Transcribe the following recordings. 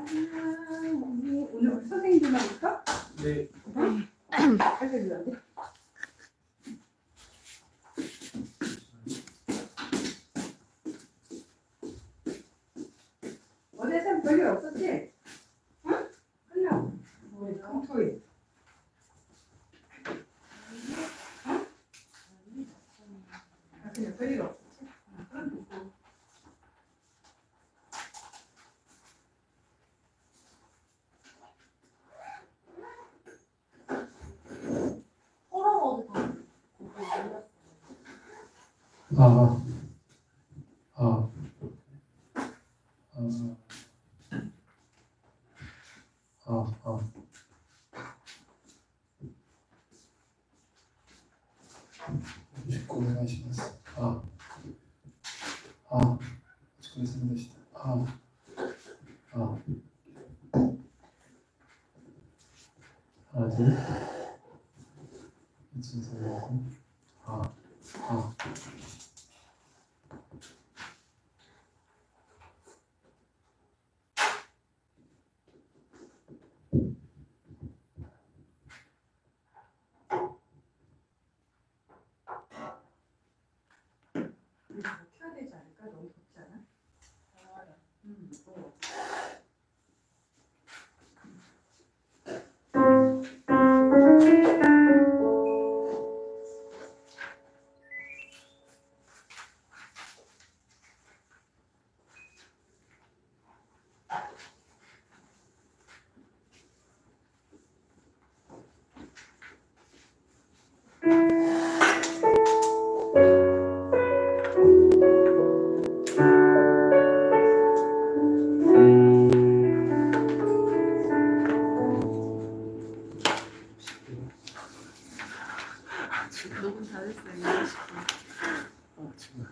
오늘 선생님들만 있어? 네. 할배도 안 돼? 어제는 별일 없었지? 응? 끝나. 우리 금토일. 응? 그냥 별일 없었지? 그럼 됐고. 하나, 둘, 이거 켜야 되지 않을까? 너무 덥지 않아? 더워. 녹음 다 됐어요. 지금.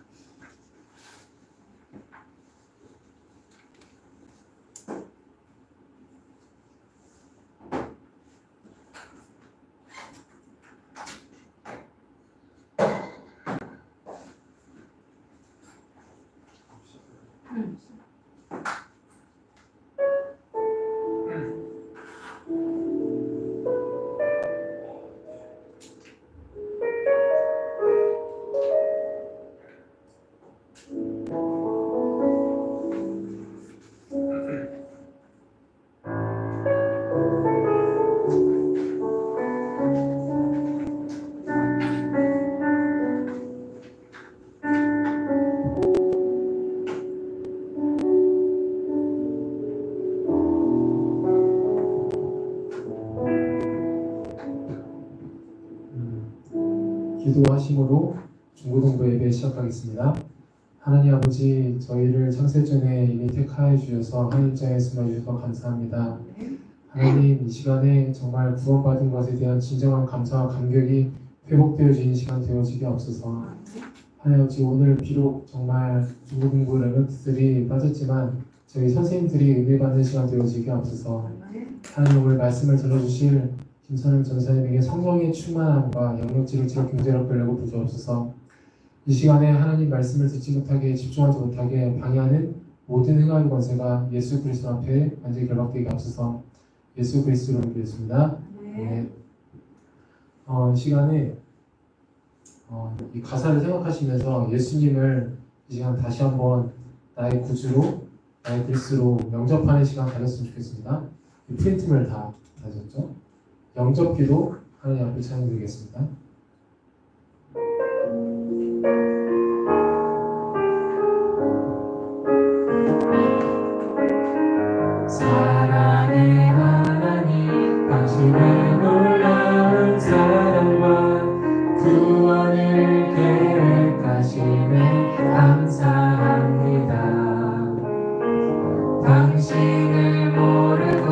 기도하심으로 중고등부 예배 시작하겠습니다. 하나님 아버지, 저희를 창세전에 이미 택하여 주셔서 하나님장에 숨어주셔서 감사합니다. 하나님, 이 시간에 정말 구원받은 것에 대한 진정한 감사와 감격이 회복되어지는 시간 되어지게 없어서 하나님 아버지, 오늘 비록 정말 중고등부 레벨들이 빠졌지만 저희 선생님들이 은혜받는 시간 되어지게 없어서 하나님 오늘 말씀을 들어주실 김선영 전사님에게 성령의 충만함과 영역지를 경제로 별려고 부주옵소서. 이 시간에 하나님 말씀을 듣지 못하게 집중하지 못하게 방해하는 모든 행하는 권세가 예수 그리스도 앞에 완전히 결박되게 앞서서 예수 그리스도로 기도했습니다. 네. 이 시간에 이 가사를 생각하시면서 예수님을 이 시간 다시 한번 나의 구주로 나의 그리스도로 영접하는 시간 가졌으면 좋겠습니다. 이 프린트를 다 가졌죠? 영접기도 하나님 앞에 찬양드리겠습니다. 사랑의 하나님, 당신의 놀라운 사랑과 구원을 계획하심에 감사합니다. 당신을 모르고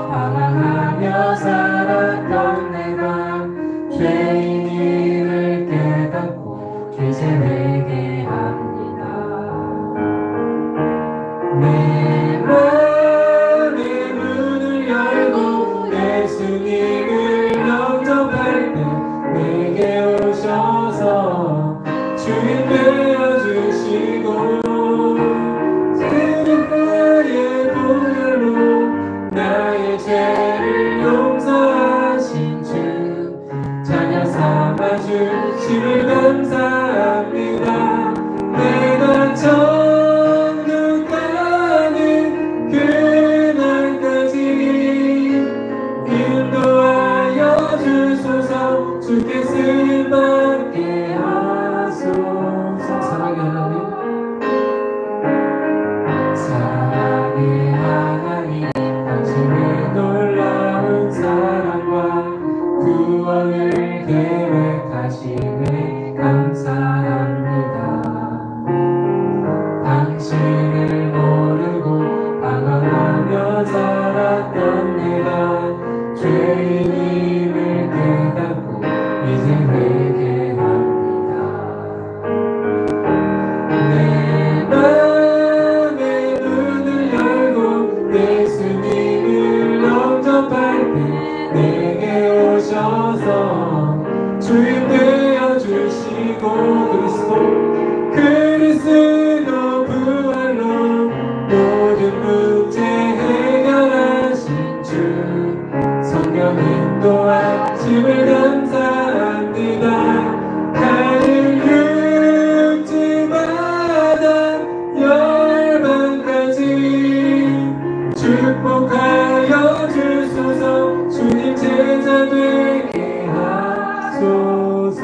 방황하며 살았던 내가 죄인임을 깨닫고 이제 회개합니다. 내 맘의 문을 열고 예수님을 죄인임을 깨닫고 이제 회개합니다. 내 맘의 문을 열고 예수님을 영접할 때 내게 오셔서 주인 되어주시고 그리스도 부활로 모든 문제 해결하신 주 성령 인도하심을 감사합니다. 하늘 육지마다 열방까지 축복하여 주소서. 주님 제자 되게 하소서.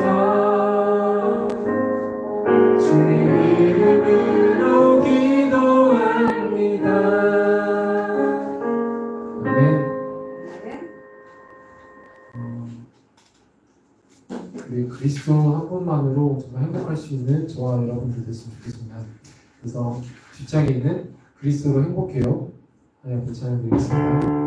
주님 이름으로 기도합니다. 아멘. 그리스도 한 분만으로 정말 행복할 수 있는 저와 여러분들 됐으면 좋겠습니다. 그래서 뒷장에 있는 그리스도로 행복해요 하여 괜찮은 드리겠습니다.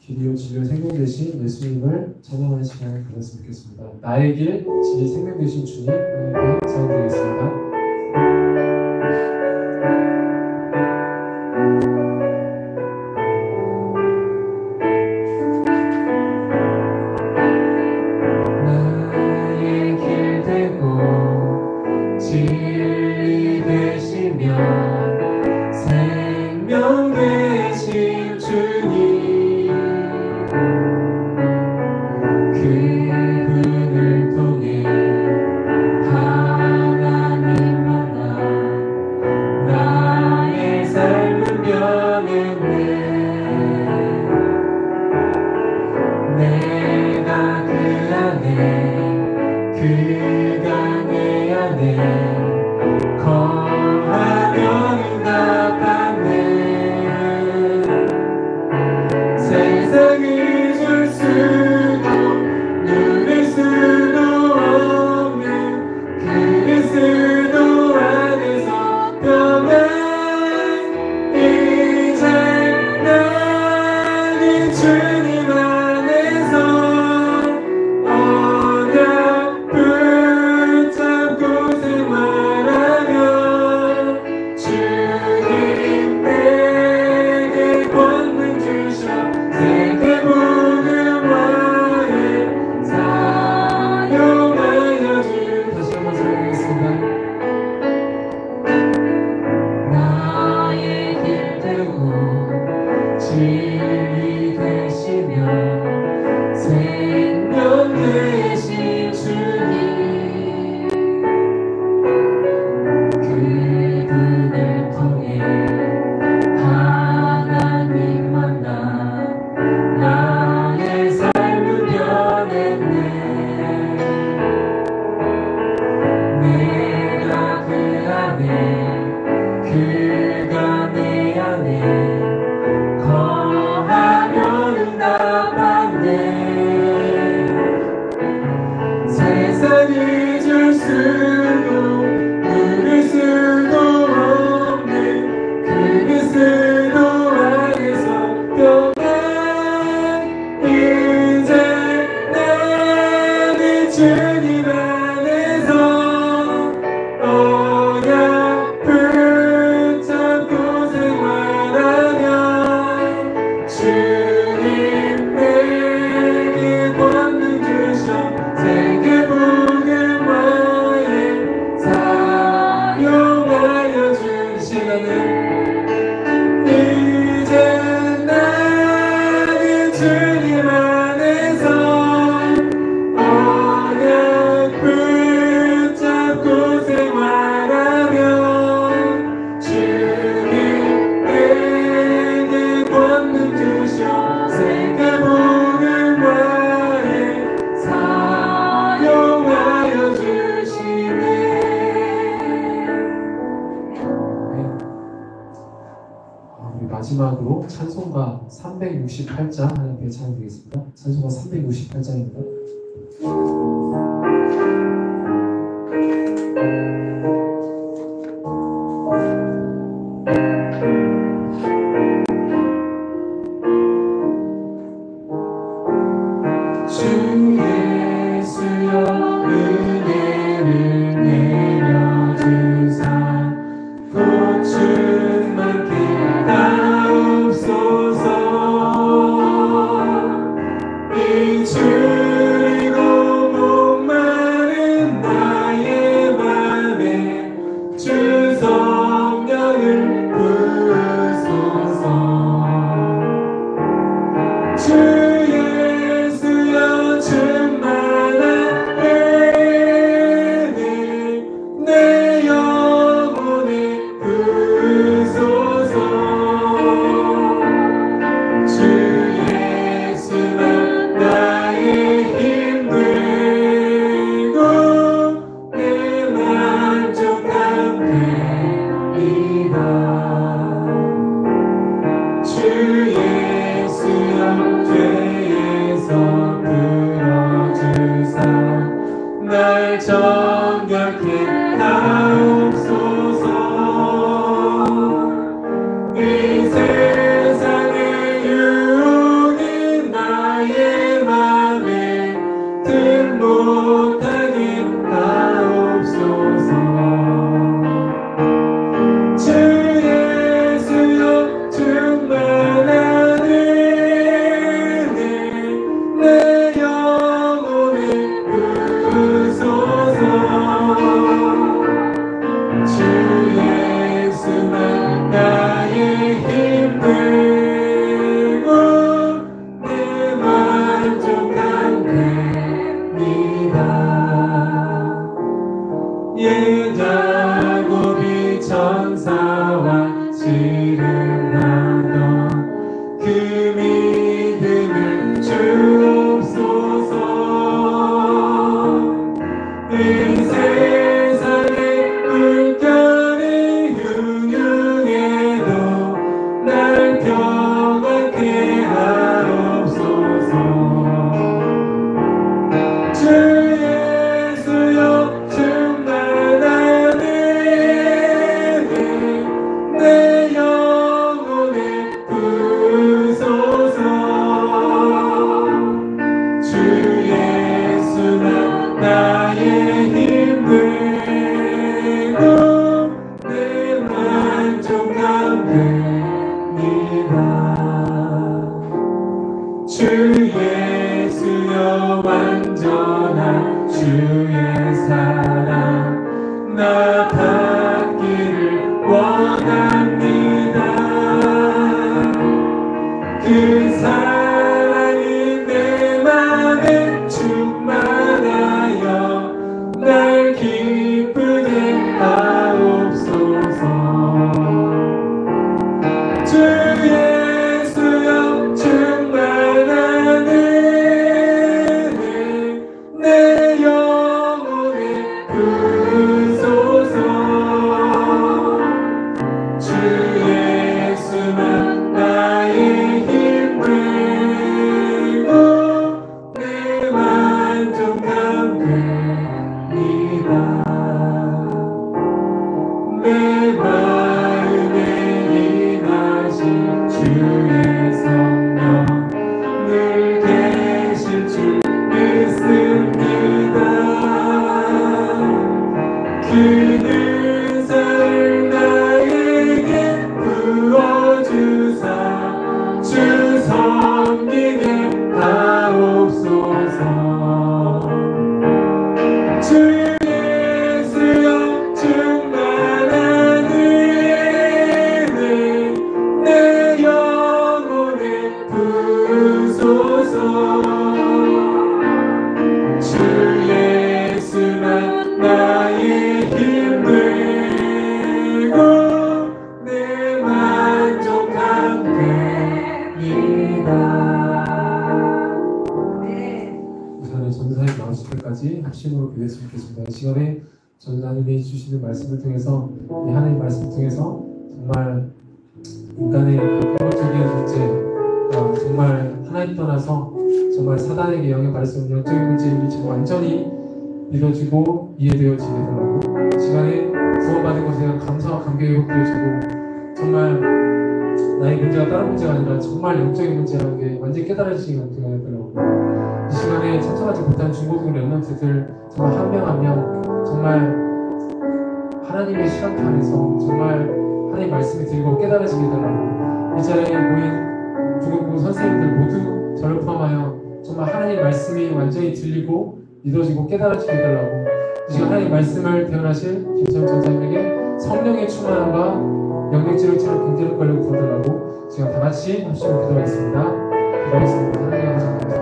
길이요 진리요 생명 되신 예수님을 찬양하는 시간을 가졌으면 좋겠습니다. 나의 길, 진리, 생명 되신 주님 하나님께 찬양드리겠습니다. 나의 길 그분을 통해 하나님 만나 나의 삶은 변했네. 내가 그 안에 그가 내 안에 거하면 응답받네. 세상을 줄 수도 누릴 수도 없는 그리스도 안에서 변한 이제 나는 주님 안에서 언약 붙잡고 생활하며 주님 내게 권능 주셔 세계 복음화에 사용하여 주. 다시 한번 사용하겠습니다. 나의 길 되고 진리 되시며 생명 되신 주님 그분을 통해 하나님 만나 나의 삶은 변했네. 내가 그 안에 그가 내 안에 거하면 응답받네. 세상이 줄 수도 누릴 수도 없는 그리스도 안에서 변한 이제 나는 주님 안에서 언약 붙잡고 생활하며 주님 내게 권능 주셔 세계 복음화에 사용하여 주시라는 이제 나는 주님 안에서 언약 붙잡고 생활하며 주님 내게 권능 주셔 세계 복음화에 사용하여 주시네. 우리 마지막으로 찬송가 368장 하나님께 찬양드리겠습니다. 찬송가 368장입니다. 주 예수여 은혜를 내려주사 고충 많게 하옵소서. 이 줄이고 목마른 나의 맘에 주 성령을 부으소서. 주 예수여 주 완전한 주의 사랑 나 받기를 원합니다. 그 사랑이 내 맘에 충만하여 날 기쁘게 하옵소서. 주 예수여 충만한 은혜 내 영혼에 부으소서. 주 예수만 나의 힘 되고 내 만족함 됩니다. 내 마음에 임하신 주의 성령 늘 계실 줄 믿습니다. 그 은사를 나에게 부어주사 주 섬기게 하옵소서. 주 예수여 충만한 은혜 내 영혼에 부으소서. 주 예수만 나의 힘 되고 내 만족함 됩니다. 네. 우선은 전사에 나오실 때까지 합심으로 기도했으면 좋겠습니다. 이 시간에 전사님이 주시는 말씀을 통해서 이 하나님 말씀을 통해서 정말 인간의 그 근본적인 문제 정말 하나님 떠나서 정말 사단에게 영향받을 수 없는 영적인 문제를 지금 완전히 믿어지고 이해되어지게 되라고 이 시간에 구원받은 것에 대한 감사와 감격이 회복되어지고 정말 나의 문제가 다른 문제가 아니라 정말 영적인 문제라는 게 완전히 깨달아지는 문제가 되더라고. 이 시간에 참석하지 못한 중고등 랩런트들 정말 한 명 한 명 정말 하나님의 시간표 안에서 정말 하나님 말씀이 들고 깨달아지게 달라고 이 자리에 모인 중고등 선생님들 모두 저를 포함하여 정말 하나님 말씀이 완전히 들리고 믿어지고 깨달아지게 달라고 이 시간 하나님 말씀을 대언하실 김찬 전사님에게 성령의 충만함과 영역지를 채로 경제를 걸려 구하달라고 지금 다 같이 합심으로 기도하겠습니다. 기도하겠습니다. 하나님 감사합니다.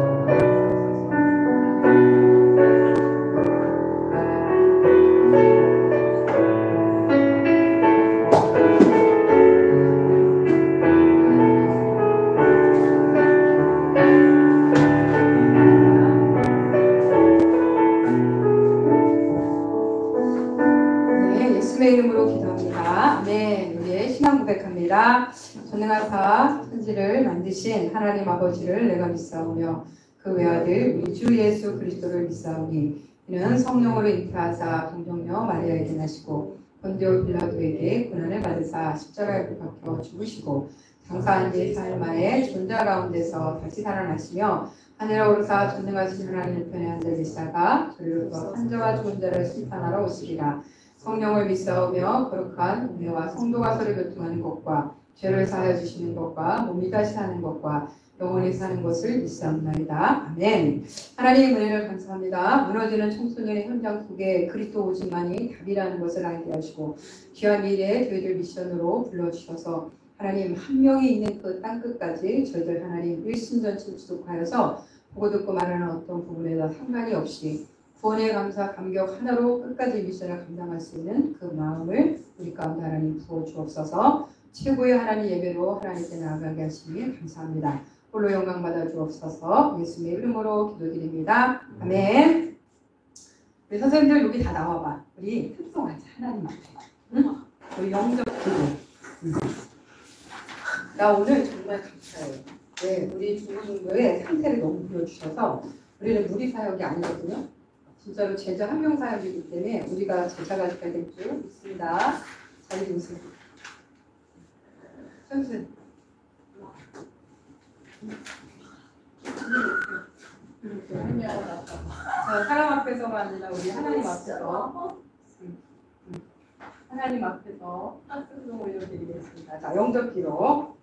네, 예수님의 이름으로 기도합니다. 아멘. 우리의 신앙 고백합니다. 전능하사 천지를 만드신 하나님 아버지를 내가 믿사오며 그 외아들 우리 주 예수 그리스도를 믿사오니 이는 성령으로 잉태하사 동정녀 마리아에게 나시고 본디오 빌라도에게 고난을 받으사 십자가에 못 박혀 죽으시고 장사한 지 사흘 만에 존자 가운데서 다시 살아나시며 하늘에 오르사 전능하신 하나님 편에 앉아 계시다가 저리로서 산자와 죽은 자를 심판하러 오시리라. 성령을 믿사오며 거룩한 은혜와 성도가 서로 교통하는 것과 죄를 사하여 주시는 것과 몸이 다시 사는 것과 영원히 사는 것을 믿사옵나이다. 아멘. 하나님의 은혜를 감사합니다. 무너지는 청소년의 현장 속에 그리스도 오직만이 답이라는 것을 알게 하시고 귀한 미래의 저희들 미션으로 불러주셔서 하나님 한 명이 있는 그 땅끝까지 저희들 하나님 일심전심 지속하여서 보고 듣고 말하는 어떤 부분에다 상관이 없이 구원의 감사 감격 하나로 끝까지 미션을 감당할 수 있는 그 마음을 우리 가운데 하나님 부어주옵소서. 최고의 하나님 예배로 하나님께 나아가게 하시니 감사합니다. 홀로 영광 받아 주옵소서. 예수님의 이름으로 기도드립니다. 아멘. 우리 선생님들 여기 다 나와봐. 우리 특송하자. 하나님 앞에. 응? 우리 영적 기도. 나 오늘 정말 감사해요. 네, 우리 중고등부의 상태를 너무 보여주셔서 우리는 무리 사역이 아니거든요. 진짜로 제자 한 명 사역이기 때문에 우리가 제자가 되게 될 줄 믿습니다. 잘 보세요. 선생. 자, 사람 앞에서가 아니라 우리 하나님 앞에서 하나님 앞에서 합승을 올려드리겠습니다. 자, 영접 기록.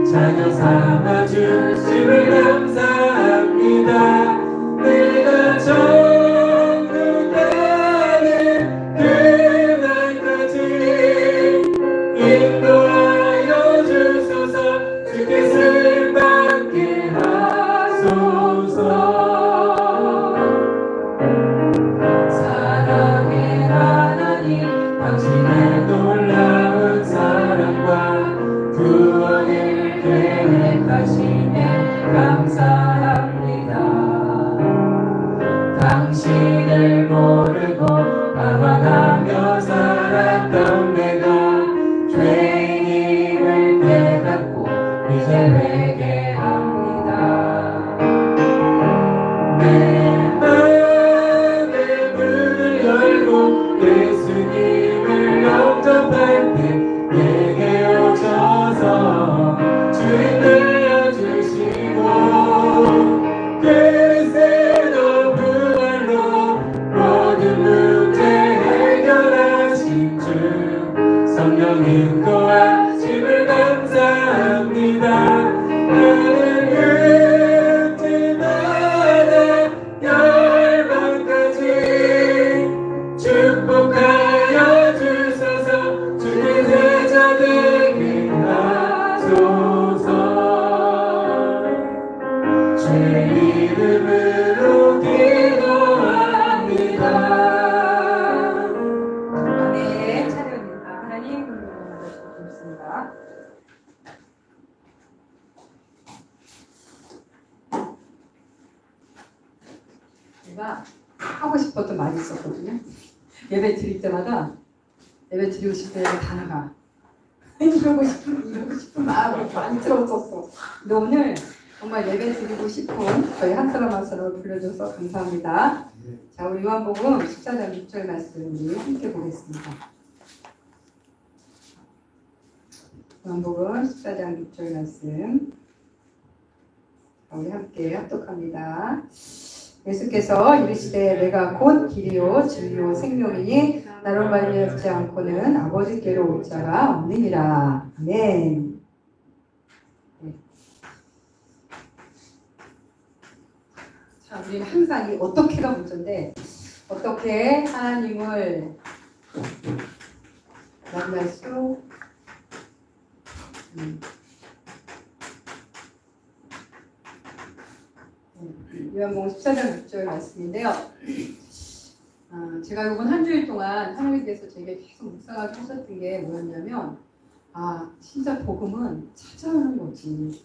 자녀 삼아 주심을 감사합니다. 내가 천국 가는 그날까지 인도하여 주소서. 주께 쓰임받게 하소서. 사랑의 하나님, 당신의 놀라운 사랑과 구원을 계획하시네 감사합니다. 당신을 모르고 방황하며 살았던 내가 죄인임을 깨닫고 이제 회개합니다. 내 맘의 문을 열고 예수님을 영접할 때 내게 오셔서 주인 들려주시고 그리스도 부활로 모든 문제 해결하신 주 성령 인도하심을 감사합니다. 나는 그때마다 열방까지 축복하여 주소서. 주의 제자 되게 하소서. 주의 이름으로 기도합니다. 아멘. 찬양합니다. 하나님 공동으로 모시겠습니다. 제가 하고 싶었던 말이 있었거든요. 예배 드릴 때마다 예배 드리고 싶을 때 다 나가. 이러고 싶은 마음이 많이 들었었어. 근데 오늘 정말 예배 드리고 싶은 저희 한 사람 한 사람을 불러줘서 감사합니다. 자, 우리 요한복음 14장 6절 말씀을 우리 함께 보겠습니다. 요한복음 14장 6절 말씀 우리 함께 합독합니다. 예수께서 이르시되 내가 곧 길이요 진리요 생명이니 나로 말미암지 않고는 아버지께로 올 자가 없느니라. 아멘. 네. 자, 우리는 항상 이 어떻게가 문제인데 어떻게 하나님을 만날 수 요한복음 14장 6절 말씀인데요. 제가 이번 한 주일 동안 하나님께서 제게 계속 묵상하게 하셨던 게 뭐였냐면 진짜 복음은 찾아오는 거지.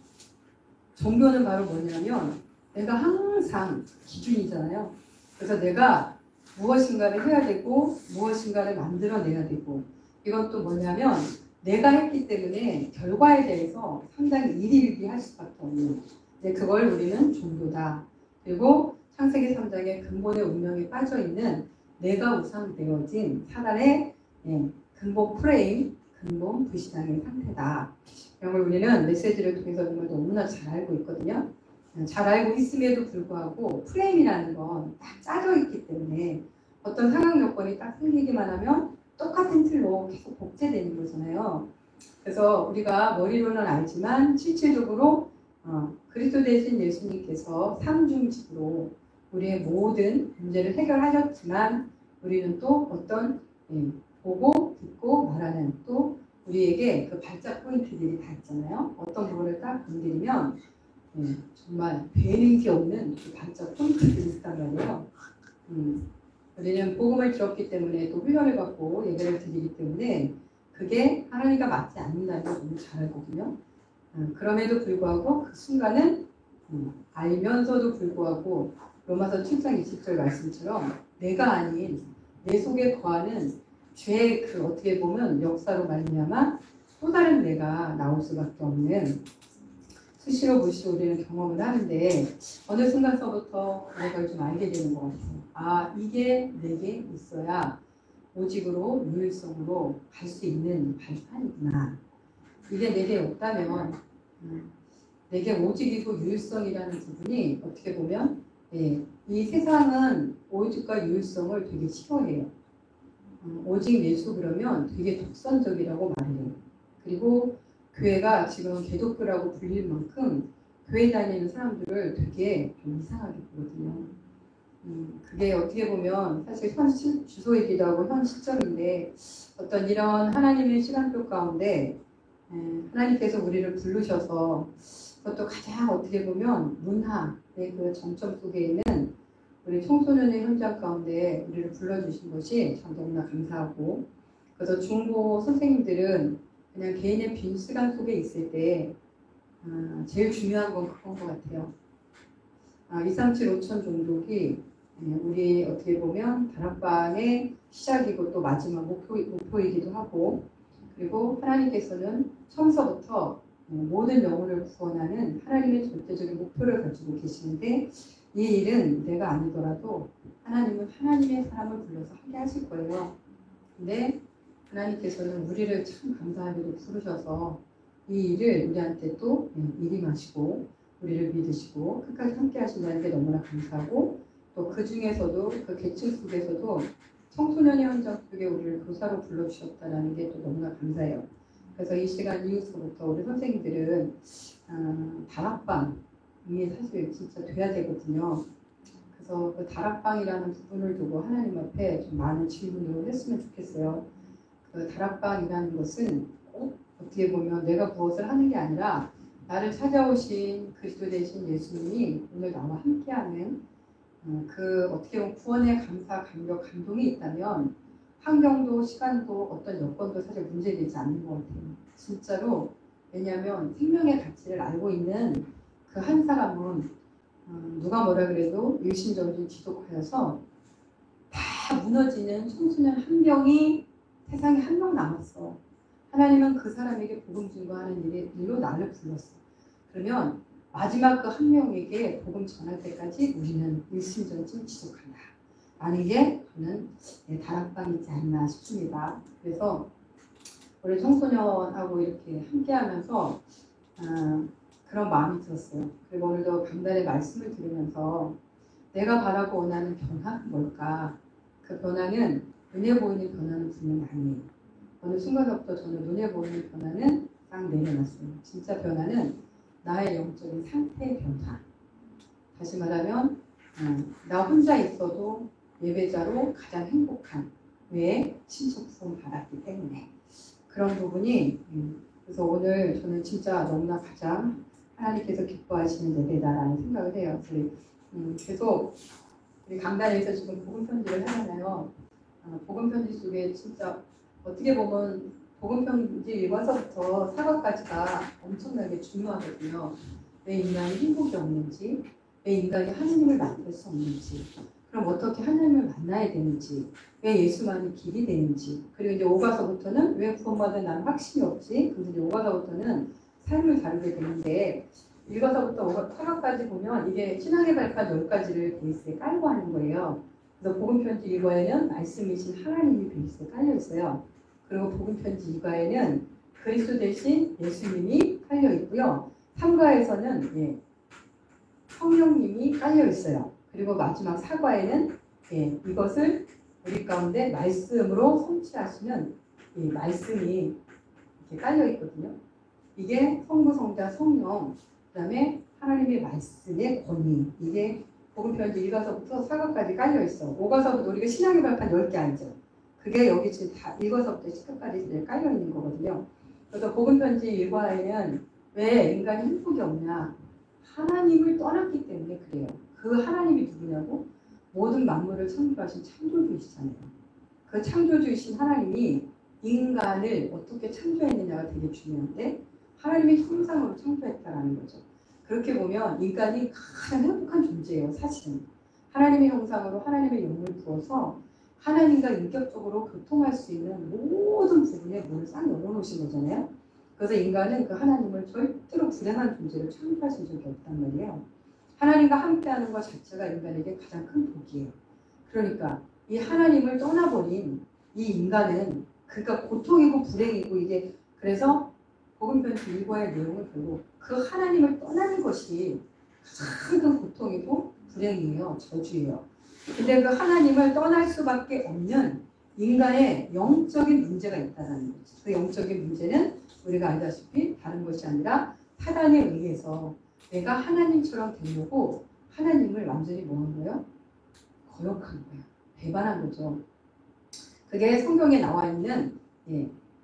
종교는 바로 뭐냐면 내가 항상 기준이잖아요. 그래서 내가 무엇인가를 해야 되고 무엇인가를 만들어내야 되고 이건 또 뭐냐면 내가 했기 때문에 결과에 대해서 상당히 일일비할 수밖에 없는 그걸 우리는 종교다. 그리고 창세기 3장의 근본의 운명에 빠져있는 내가 우상되어진 사단의 근본 프레임, 근본 불신앙의 상태다. 이런 걸 우리는 메시지를 통해서 정말 너무나 잘 알고 있거든요. 잘 알고 있음에도 불구하고 프레임이라는 건 딱 짜져 있기 때문에 어떤 상황 요건이 딱 생기기만 하면 똑같은 틀로 계속 복제되는 거잖아요. 그래서 우리가 머리로는 알지만 실질적으로 그리스도 대신 예수님께서 삼중직으로 우리의 모든 문제를 해결하셨지만 우리는 또 어떤 보고 듣고 말하는 또 우리에게 그 발작 포인트들이 다 있잖아요. 어떤 부분을 딱 건드리면 정말 되는 게 없는 그 발작 포인트들이 있단 말이에요. 우리는 복음을 들었기 때문에 또 훈련을 받고 예배를 드리기 때문에 그게 하나님과 맞지 않는다는 걸 너무 잘 알거든요. 그럼에도 불구하고 그 순간은 알면서도 불구하고 로마서 7장 20절 말씀처럼 내가 아닌 내 속에 거하는 죄의 그 어떻게 보면 역사로 말미암아 또 다른 내가 나올 수밖에 없는 수시로 무시로 우리는 경험을 하는데 어느 순간서부터 그걸 좀 알게 되는 것 같아요. 이게 내게 있어야 오직으로 유일성으로 갈 수 있는 발판이구나. 이게 내게 없다면 내게 오직이고 유일성이라는 부분이 어떻게 보면 이 세상은 오직과 유일성을 되게 싫어해요. 오직 예수 그러면 되게 독선적이라고 말해요. 그리고 교회가 지금 개독교라고 불릴 만큼 교회 다니는 사람들을 되게 좀 이상하게 보거든요. 그게 어떻게 보면 사실 현 주소이기도 하고 현 시점인데 어떤 이런 하나님의 시간표 가운데 하나님께서 우리를 부르셔서 그것도 가장 어떻게 보면 문화의 그 정점 속에 있는 우리 청소년의 현장 가운데 우리를 불러주신 것이 참 너무나 감사하고, 그래서 중고 선생님들은 그냥 개인의 빈 시간 속에 있을 때 제일 중요한 건 그건 것 같아요. 237 5천 종족이 우리 어떻게 보면 다락방의 시작이고 또 마지막 목표이기도 하고, 그리고 하나님께서는 처음서부터 모든 영혼을 구원하는 하나님의 절대적인 목표를 가지고 계시는데, 이 일은 내가 아니더라도 하나님은 하나님의 사람을 불러서 하게 하실 거예요. 근데 하나님께서는 우리를 참 감사하게도 부르셔서 이 일을 우리한테 또 일임하시고 우리를 믿으시고 끝까지 함께 하신다는 게 너무나 감사하고, 또 그 중에서도 그 계층 속에서도 청소년의 현장 속에 우리를 교사로 불러주셨다는 게 또 너무나 감사해요. 그래서 이 시간 이후부터 우리 선생님들은 다락방이 사실 진짜 돼야 되거든요. 그래서 그 다락방이라는 부분을 두고 하나님 앞에 좀 많은 질문을 했으면 좋겠어요. 그 다락방이라는 것은 꼭 어떻게 보면 내가 무엇을 하는 게 아니라 나를 찾아오신 그리스도 되신 예수님이 오늘 나와 함께하는 그 어떻게 보면 구원의 감사, 감격, 감동이 있다면 환경도 시간도 어떤 여건도 사실 문제되지 않는 것 같아요. 진짜로. 왜냐하면 생명의 가치를 알고 있는 그 한 사람은 누가 뭐라 그래도 일신전진 지속하여서 다 무너지는 청소년 한 명이 세상에 한 명 남았어. 하나님은 그 사람에게 복음 증거하는 일로 나를 불렀어. 그러면 마지막 그 한 명에게 복음 전할 때까지 우리는 일심전심 지속한다. 라는 게 저는 다락방이지 않나 싶습니다. 그래서 우리 청소년하고 이렇게 함께하면서 그런 마음이 들었어요. 그리고 오늘도 강단의 말씀을 들으면서 내가 바라고 원하는 변화는 뭘까? 그 변화는 눈에 보이는 변화는 분명히 아니에요. 어느 순간부터 저는 눈에 보이는 변화는 딱 내려놨어요. 진짜 변화는 나의 영적인 상태의 변화. 다시 말하면 나 혼자 있어도 예배자로 가장 행복한, 왜? 친척 부흥 받았기 때문에. 그런 부분이 그래서 오늘 저는 진짜 너무나 가장 하나님께서 기뻐하시는 예배다라는 생각을 해요. 계속 우리 강단에서 지금 복음 편지를 하잖아요. 복음 편지 속에 진짜 어떻게 보면 복음 편지 읽어서부터 사과까지가 엄청나게 중요하거든요. 왜 인간이 행복이 없는지, 왜 인간이 하나님을 만날 수 없는지, 그럼 어떻게 하나님을 만나야 되는지, 왜 예수만이 길이 되는지, 그리고 이제 5가서부터는 왜 구원받은 나는 확신이 없지, 근데 이제 5가서부터는 삶을 다루게 되는데, 1가서부터 4가까지 보면 이게 신앙의 발판 10가지를 베이스에 깔고 하는 거예요. 그래서 복음편지 1과에는 말씀이신 하나님이 베이스에 깔려 있어요. 그리고 복음편지 2과에는 그리스도 대신 예수님이 깔려 있고요. 3과에서는 성령님이 깔려 있어요. 그리고 마지막 4과에는 이것을 우리 가운데 말씀으로 성취하시는 이 말씀이 이렇게 깔려 있거든요. 이게 성부, 성자, 성령, 그 다음에 하나님의 말씀의 권위, 이게 복음편지 1가서부터 4가까지 깔려 있어. 5가서부터 우리가 신앙의 발판 10개 알죠. 그게 여기 지금 다 1가서부터 10가까지 깔려 있는 거거든요. 그래서 복음편지 1과에는 왜 인간이 행복이 없냐? 하나님을 떠났기 때문에 그래요. 그 하나님이 누구냐고? 모든 만물을 창조하신 창조주이시잖아요. 그 창조주이신 하나님이 인간을 어떻게 창조했느냐가 되게 중요한데, 하나님의 형상으로 창조했다라는 거죠. 그렇게 보면 인간이 가장 행복한 존재예요. 사실은 하나님의 형상으로 하나님의 영을 부어서 하나님과 인격적으로 교통할 수 있는 모든 부분에 문을 싹 열어놓으신 거잖아요. 그래서 인간은 그 하나님을 절대로 불행한 존재로 창조하신 적이 없단 말이에요. 하나님과 함께하는 것 자체가 인간에게 가장 큰 복이에요. 그러니까 이 하나님을 떠나버린 이 인간은 그러니까 고통이고 불행이고, 이게 그래서 복음편지 1과의 내용은 결국 그 하나님을 떠나는 것이 가장 큰 고통이고 불행이에요. 저주예요. 근데 그 하나님을 떠날 수밖에 없는 인간의 영적인 문제가 있다는 거죠. 그 영적인 문제는 우리가 알다시피 다른 것이 아니라 사단에 의해서 내가 하나님처럼 되려고 하나님을 완전히 뭐한 거예요? 거역한 거예요. 배반한 거죠. 그게 성경에 나와 있는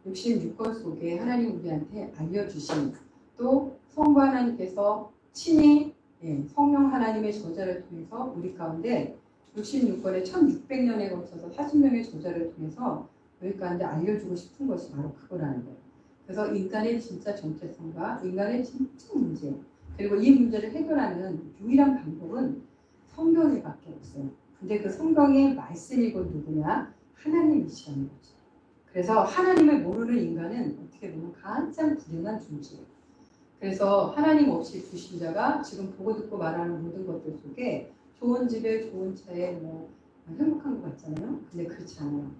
66권 속에 하나님 우리한테 알려주신 또 성부 하나님께서 친히 성령 하나님의 저자를 통해서 우리 가운데 66권의 1600년에 걸쳐서 40명의 저자를 통해서 우리 가운데 알려주고 싶은 것이 바로 그거라는 거예요. 그래서 인간의 진짜 정체성과 인간의 진짜 문제 그리고 이 문제를 해결하는 유일한 방법은 성경에밖에 없어요. 근데 그 성경의 말씀이고 누구냐? 하나님이시라는 거죠. 그래서 하나님을 모르는 인간은 어떻게 보면 가장 불행한 존재예요. 그래서 하나님 없이 불신자가 지금 보고 듣고 말하는 모든 것들 속에 좋은 집에 좋은 차에 뭐 행복한 것 같잖아요. 근데 그렇지 않아요.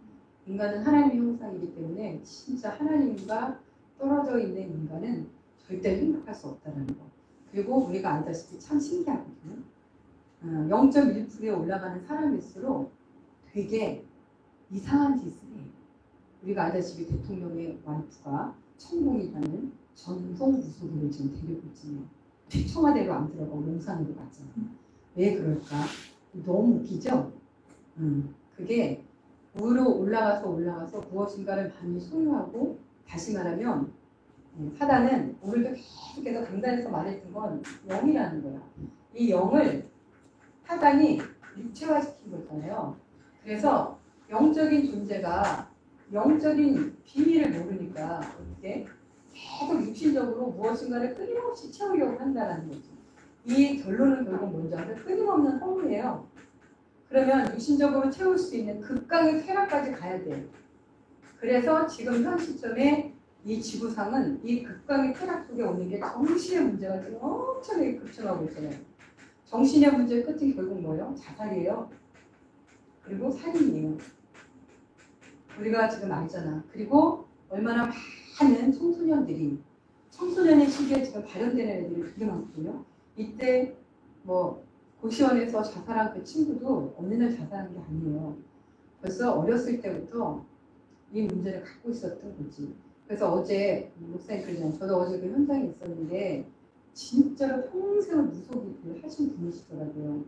인간은 하나님의 형상이기 때문에 진짜 하나님과 떨어져 있는 인간은 절대 행복할 수 없다는 거. 그리고 우리가 알다시피 참 신기하거든요. 0.1%에 올라가는 사람일수록 되게 이상한 짓을 해요. 우리가 알다시피 대통령의 와이프가 천공이라는 전속 무속인을 지금 데리고 있잖아요. 청와대로 안 들어가고 용산으로 갔잖아요. 왜 그럴까? 너무 웃기죠? 그게 위로 올라가서 무엇인가를 많이 소유하고 다시 말하면 사단은 오늘도 계속해서 강단에서 말했던 건 영이라는 거야. 이 영을 사단이 육체화시킨 거잖아요. 그래서 영적인 존재가 영적인 비밀을 모르니까 어떻게 계속 육신적으로 무엇인가를 끊임없이 채우려고 한다는 거죠. 이 결론은 결국 뭔지 아세요? 끊임없는 허무예요. 그러면 육신적으로 채울 수 있는 극강의 쾌락까지 가야 돼요. 그래서 지금 현 시점에 이 지구상은 이 극강의 쾌락 속에 오는 게 정신의 문제가 지금 엄청나게 급증하고 있잖아요. 정신의 문제의 끝은 결국 뭐예요? 자살이에요. 그리고 살인이에요. 우리가 지금 알잖아. 그리고 얼마나 많은 청소년의 시기에 지금 발현되는 애들이 되게 많거든요. 이때 뭐 고시원에서 자살한 그 친구도 어느 날 자살한 게 아니에요. 벌써 어렸을 때부터 이 문제를 갖고 있었던 거지. 그래서 어제 목사님 그러잖아요. 저도 어제 그 현장에 있었는데 진짜로 평생을 무속인을 하신 분이시더라고요.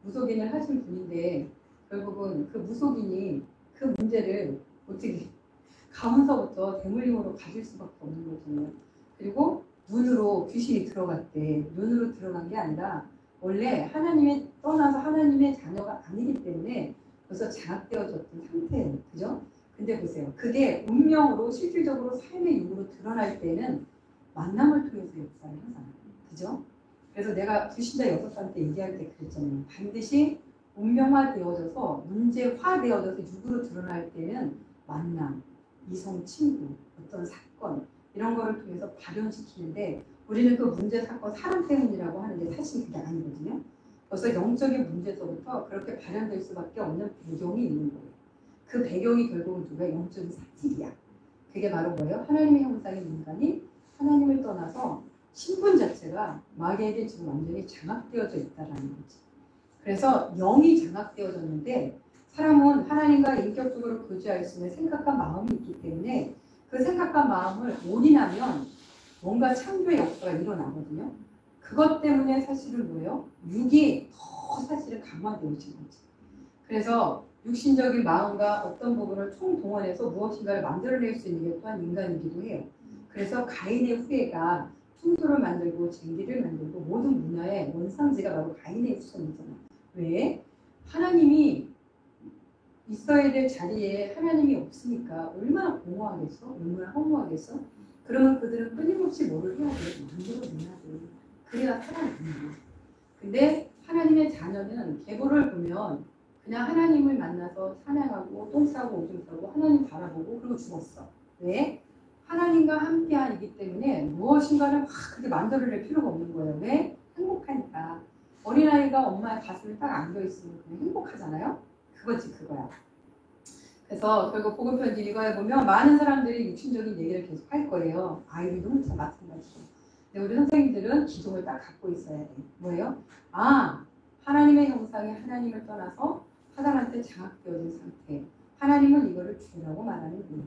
무속인을 하신 분인데 결국은 그 무속인이 그 문제를 어떻게 가면서부터 대물림으로 가질 수밖에 없는 거잖아요. 그리고 눈으로 귀신이 들어갔대. 눈으로 들어간 게 아니라 원래 하나님의 떠나서 하나님의 자녀가 아니기 때문에 벌써 장악되어졌던 상태예요. 그죠? 근데 보세요. 그게 운명으로 실질적으로 삶의 이유로 드러날 때는 만남을 통해서 역사를 하잖아요. 그죠? 그래서 내가 불신자 6살 때 얘기할 때 그랬잖아요. 반드시 운명화되어져서 문제화되어져서 육으로 드러날 때는 만남, 이성 친구, 어떤 사건 이런 거를 통해서 발현시키는데 우리는 그 문제 사건 사람 때문이라고 하는데 사실 그게 아니거든요. 벌써 영적인 문제서부터 그렇게 발현될 수밖에 없는 배경이 있는 거예요. 그 배경이 결국은 누가 영적인 사실이야. 그게 바로 뭐예요? 하나님의 형상인 인간이 하나님을 떠나서 신분 자체가 마귀에게 지금 완전히 장악되어져 있다라는 거지. 그래서 영이 장악되어졌는데 사람은 하나님과 인격적으로 교제할 수 있는 생각과 마음이 있기 때문에 그 생각과 마음을 올인하면 뭔가 창조의 역사가 일어나거든요. 그것 때문에 사실은 뭐예요? 육이 더 사실은 강화되어진 거지. 그래서 육신적인 마음과 어떤 부분을 총동원해서 무엇인가를 만들어낼 수 있는 게 또한 인간이기도 해요. 그래서 가인의 후예가 풍토를 만들고 쟁기를 만들고 모든 문화의 원상지가 바로 가인의 후손이잖아요. 왜? 하나님이 있어야 될 자리에 하나님이 없으니까 얼마나 공허하겠어? 얼마나 허무하겠어? 그러면 그들은 끊임없이 뭐를 해야 돼? 만들어내야 돼. 그래야 살아나는 거야. 근데 하나님의 자녀는 계보를 보면 그냥 하나님을 만나서 찬양하고 똥 싸고 오줌 싸고 하나님 바라보고 그리고 죽었어. 왜? 하나님과 함께하기 때문에 무엇인가를 막 그렇게 만들어낼 필요가 없는 거예요. 왜? 행복하니까. 어린아이가 엄마의 가슴에 딱 안겨있으면 그냥 행복하잖아요. 그거지 그거야. 그래서 결국 복음편지 이거에 보면 많은 사람들이 육신적인 얘기를 계속 할 거예요. 아이들도 혼자 마찬가지죠. 근데 우리 선생님들은 기종을 딱 갖고 있어야 돼. 뭐예요? 아, 하나님의 형상이 하나님을 떠나서 사단한테 장악되어진 상태. 하나님은 이거를 죄라고 말하는 거예요.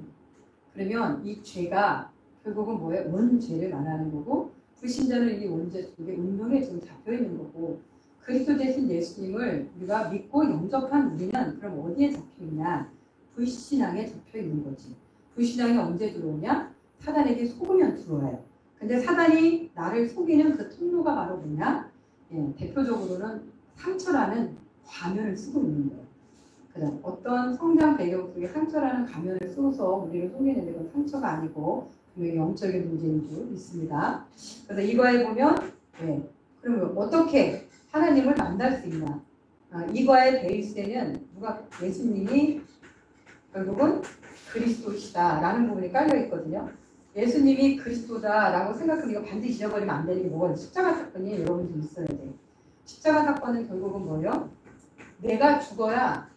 그러면 이 죄가 결국은 뭐예요? 원죄를 말하는 거고 불신자는 이 원죄 속에 운명에 지금 잡혀 있는 거고 그리스도 대신 예수님을 우리가 믿고 영접한 우리는 그럼 어디에 잡혀 있냐? 불신앙에 잡혀 있는 거지. 불신앙이 언제 들어오냐? 사단에게 속으면 들어와요. 근데 사단이 나를 속이는 그 통로가 바로 뭐냐? 대표적으로는 상처라는 가면을 쓰고 있는 거예요. 그럼 어떤 성장 배경 속에 상처라는 가면을 쓰고서 우리를 속이는데 그건 상처가 아니고 분명히 영적인 문제인 줄 믿습니다. 그래서 이과에 보면 그러면 어떻게 하나님을 만날 수 있나? 이과의 베이스에는 예수님이 결국은 그리스도시다라는 부분이 깔려 있거든요. 예수님이 그리스도다라고 생각하면 이거 반드시 잊어버리면 안 되는 게 뭐가 십자가 사건이 여러분들 있어야 돼. 십자가 사건은 결국은 뭐예요? 내가 죽어야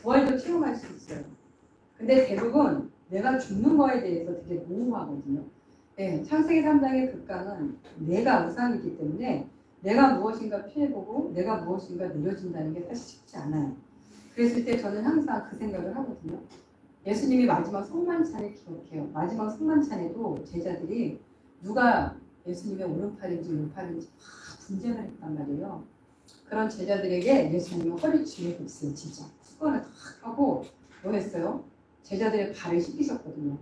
부활도 체험할 수 있어요. 근데 대부분 내가 죽는 거에 대해서 되게 모호하거든요. 창세기 3장의 극강은 내가 우상이기 때문에 내가 무엇인가 피해보고 내가 무엇인가 느려진다는 게 사실 쉽지 않아요. 그랬을 때 저는 항상 그 생각을 하거든요. 예수님이 마지막 성만찬을 기록해요. 마지막 성만찬에도 제자들이 누가 예수님의 오른팔인지 왼팔인지 막 분쟁을 했단 말이에요. 그런 제자들에게 예수님이 허리 쥐고 있어요. 진짜 수건을 탁 하고 뭐 했어요? 제자들의 발을 씻기셨거든요.